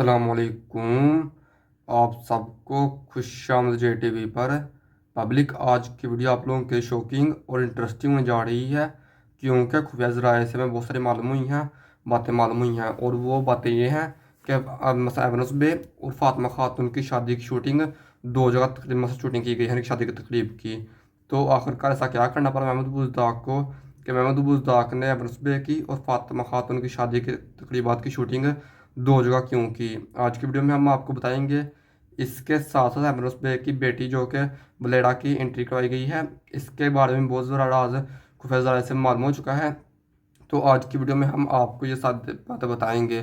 अस्सलामुअलैकुम। आप सबको खुशामद JTV पर। पब्लिक, आज की वीडियो आप लोगों के शॉकिंग और इंटरेस्टिंग होने जा रही है, क्योंकि खुफिया ज़राए से मैं बहुत सारी मालूम हुई हैं, बातें मालूम हुई हैं। और वो बातें ये हैं कि एवनस बे और फातिमा खातून की शादी की शूटिंग दो जगह तकरीबन शूटिंग की गई है, शादी की तकरीब की। तो आखिरकार ऐसा क्या करना पड़ा महमूद बुज़दाक को कि महमूद बुज़दाक ने एवनस बे की और फातिमा खातून की शादी के तकरीबात की शूटिंग दो जगह क्यों की। आज की वीडियो में हम आपको बताएंगे। इसके साथ साथ एमरोस बे की बेटी जो कि बलेडा की एंट्री करवाई गई है, इसके बारे में बहुत ज़रा राज खुफिया ज़राए से मालूम हो चुका है। तो आज की वीडियो में हम आपको ये सारी बातें बताएंगे।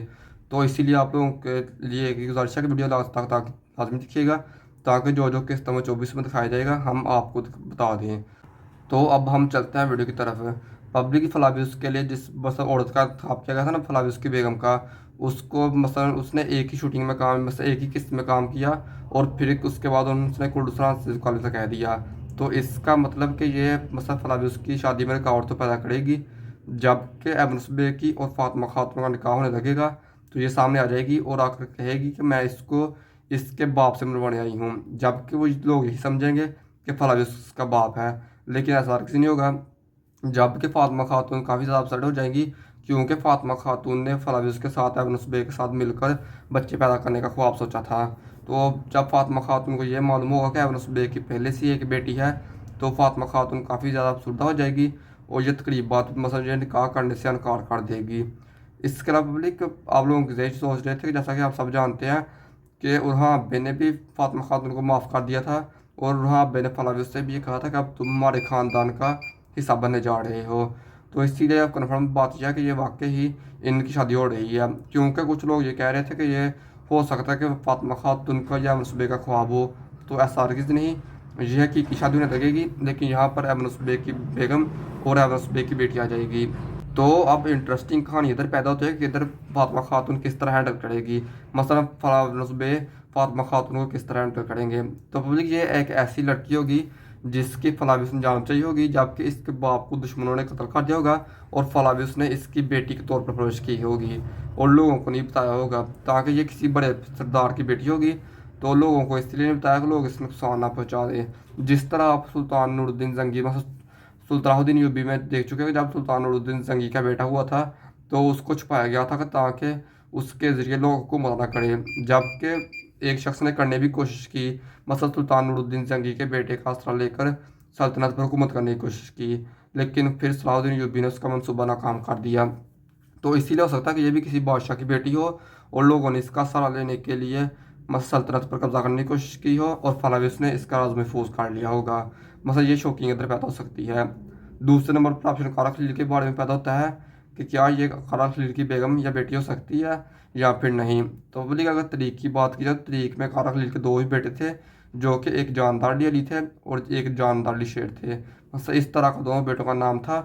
तो इसीलिए आप लोगों के लिए एक गुजारिश है कि वीडियो लास्ट तक लाजमी दिखिएगा, ताकि जो जो किस्त में 24 में दिखाया जाएगा हम आपको बता दें। तो अब हम चलते हैं वीडियो की तरफ। पब्लिक फ्लाविस के लिए जिस बस औरत का ख्वाब किया गया था ना, फ्लाविस की बेगम का, उसको मसलन उसने एक ही शूटिंग में काम, मतलब एक ही किस्त में काम किया, और फिर उसके बाद उसने कुर्दुस्तान कॉलेज से कह दिया। तो इसका मतलब कि ये मसला फ्लाविस की शादी में रुकावट तो पैदा करेगी। जबकि एवनस बे की और फातिमा खातून का निकाह होने लगेगा तो ये सामने आ जाएगी और आकर कहेगी कि मैं इसको इसके बाप से मरवाने आई हूँ, जबकि वो लोग यही समझेंगे कि फ्लाविस का बाप है। लेकिन ऐसा किसी नहीं होगा। जबकि फातिमा खातून काफ़ी ज़्यादा अपसेट हो जाएंगी, क्योंकि फातिमा खातून ने फ्लाविस के साथ एवनस बे के साथ मिलकर बच्चे पैदा करने का ख्वाब सोचा था। तो जब फातिमा खातून को ये मालूम होगा कि एवनस बे की पहले से एक बेटी है, तो फातिमा खातून काफ़ी ज़्यादा अफसरदा हो जाएगी और ये तकरीबात मसलन ये निकाह करने से इनकार कर देगी। इसके अलावा पब्लिक, आप लोगों की यही सोच रहे थे कि जैसा कि आप सब जानते हैं कि उर्हा अब्बे ने भी फातिमा खातून को माफ़ कर दिया था, और उर्हा अब्बे ने फ्लाविस से भी ये कहा था कि अब तुम हमारे ख़ानदान का हिस्सा बनने जा रहे हो। तो इसीलिए अब कन्फर्म बात यह है कि ये वाकई ही इनकी शादी हो रही है, क्योंकि कुछ लोग ये कह रहे थे कि ये हो सकता है कि फातिमा खातून का या मनसूबे का ख्वाब हो। तो ऐसा हरगिज़ नहीं, यह की शादी होने लगेगी, लेकिन यहाँ पर एमनसबे की बेगम और एमनसबे की बेटी आ जाएगी। तो अब इंटरेस्टिंग कहानी इधर पैदा होती है कि इधर फातिमा खातून किस तरह हैंडल करेगी, मसलन एमनसबे फातिमा खातून को किस तरह हैंडल करेंगे। तो पब्लिक, ये एक ऐसी लड़की होगी जिसकी फ्लाविस ने जान चाहिए होगी, जबकि इसके बाप को दुश्मनों ने कत्ल कर दिया होगा और फ्लाविस ने इसकी बेटी के तौर पर परवरिश की होगी और लोगों को नहीं बताया होगा, ताकि ये किसी बड़े सरदार की बेटी होगी। तो लोगों को इसलिए नहीं बताया कि लोग इसमें नुकसान ना पहुँचा दें। जिस तरह आप सुल्तान नूरुद्दीन जंगी सुल्तानुद्दीन यूबी में देख चुके हैं, जब सुल्तान नूरुद्दीन जंगी का बेटा हुआ था तो उसको छुपाया गया था ताकि उसके ज़रिए लोग हुकूमत ना करें, जबकि एक शख्स ने करने की कोशिश की, मसलन सुल्तान नूरुद्दीन जंगी के बेटे का आसरा लेकर सल्तनत पर हुकूमत करने की कोशिश की, लेकिन फिर सलाहुद्दीन यूबी ने उसका मनसूबा नाकाम कर दिया। तो इसीलिए हो सकता है कि ये भी किसी बादशाह की बेटी हो और लोगों ने इसका सहारा लेने के लिए सल्तनत पर कब्जा करने की कोशिश की हो और फ्लाविस ने इसका राज महफूज कर लिया होगा। मतलब ये शौकिंग इधर पैदा हो सकती है। दूसरे नंबर पर ऑप्शन कारा खलील के बारे में पैदा होता है कि क्या ये कारा खलील की बेगम या बेटी हो सकती है या फिर नहीं। तो बोली अगर तरीक की बात की जाए तो तरीक में कारा खलील के दो ही बेटे थे, जो कि एक जानदार अली थे और एक जानदार अली शेर थे। मतलब इस तरह का दोनों बेटों का नाम था।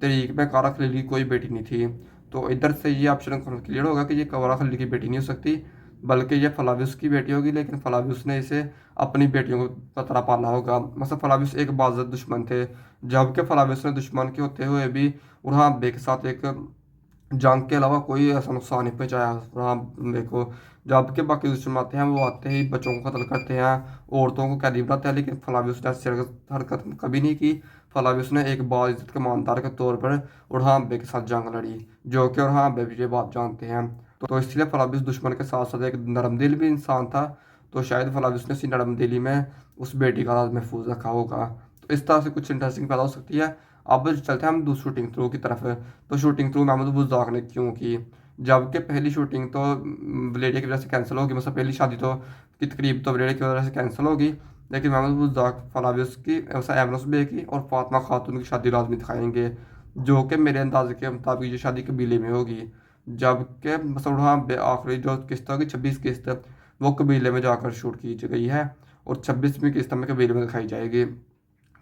तरीक में कारा खलील की कोई बेटी नहीं थी। तो इधर से ये ऑप्शन क्लियर होगा कि ये कारा खलील की बेटी नहीं हो सकती, बल्कि ये फ्लाविस की बेटी होगी। लेकिन फ्लाविस ने इसे अपनी बेटियों की तरह पाला होगा। मतलब फ्लाविस एक बाज़त दुश्मन थे, जबकि फ्लाविस ने दुश्मन के होते हुए भी उर्हा अब्बे के साथ एक जंग के अलावा कोई ऐसा नुकसान नहीं पहुंचाया उर्हा अब्बे को। जबकि बाकी दुश्मन आते हैं, वो आते ही बच्चों को कत्ल करते हैं, औरतों को कैदी बनाते हैं, लेकिन फ्लाविस ने ऐसी हरकत कभी नहीं की। फ्लाविस ने एक बाइज्जत के ईमानदार के तौर पर उर्हा अब्बे के साथ जंग लड़ी, जो कि उर्हा अब्बे भी ये बात जानते हैं। तो इसलिए फ्लाविस दुश्मन के साथ साथ एक नरम दिल भी इंसान था। तो शायद फ्लाविस ने इसी नरम दिली में उस बेटी का राज महफूज रखा होगा। तो इस तरह से कुछ इंटरेस्टिंग पैदा हो सकती है। अब चलते हैं हम दूसरी शूटिंग थ्रू की तरफ। तो शूटिंग थ्रू महमूद बुज़दाक ने क्यों की, जबकि पहली शूटिंग तो वलेडे की वजह से कैंसिल होगी, मतलब पहली शादी तो की तकरीब तो वलेडे की वजह से कैंसिल होगी, लेकिन महमूद बुज़दाक फ्लाविस की एवनस बे की और फातिमा खातून की शादी लाजमी दिखाएंगे, जो कि मेरे अंदाजे के मुताबिक ये शादी कबीले में होगी। जबकि मसौड़ा आखिरी जो किस्त होगी 26 किस्त, वो कबीले में जाकर शूट की गई है और 26वीं किस्त में कबीले में दिखाई जाएगी।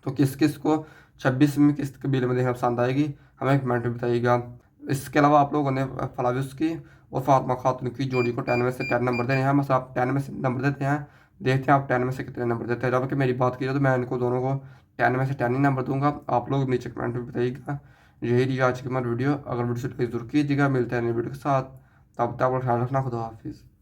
तो किस किस को 26वीं किस्त कबीले में देखना पसंद आएगी, हमें कमेंट में बताइएगा। इसके अलावा आप लोगों ने फ्लाविस की और फातिमा खातून की जोड़ी को 10 में से 10 नंबर देने हैं। मतलब आप 10 में से नंबर देते हैं, देखते हैं आप 10 में से कितने नंबर देते हैं। जबकि मेरी बात की जाए तो मैं इनको दोनों को 10 में से 10 ही नंबर दूंगा। आप लोग नीचे कमेंट में बताइएगा। यही रही आज की हमारी वीडियो। अगर वीडियो से जरूर कीजिएगा। मिलते हैं नई वीडियो के साथ, तब तक ख्याल रखना। खुदा हाफिज़।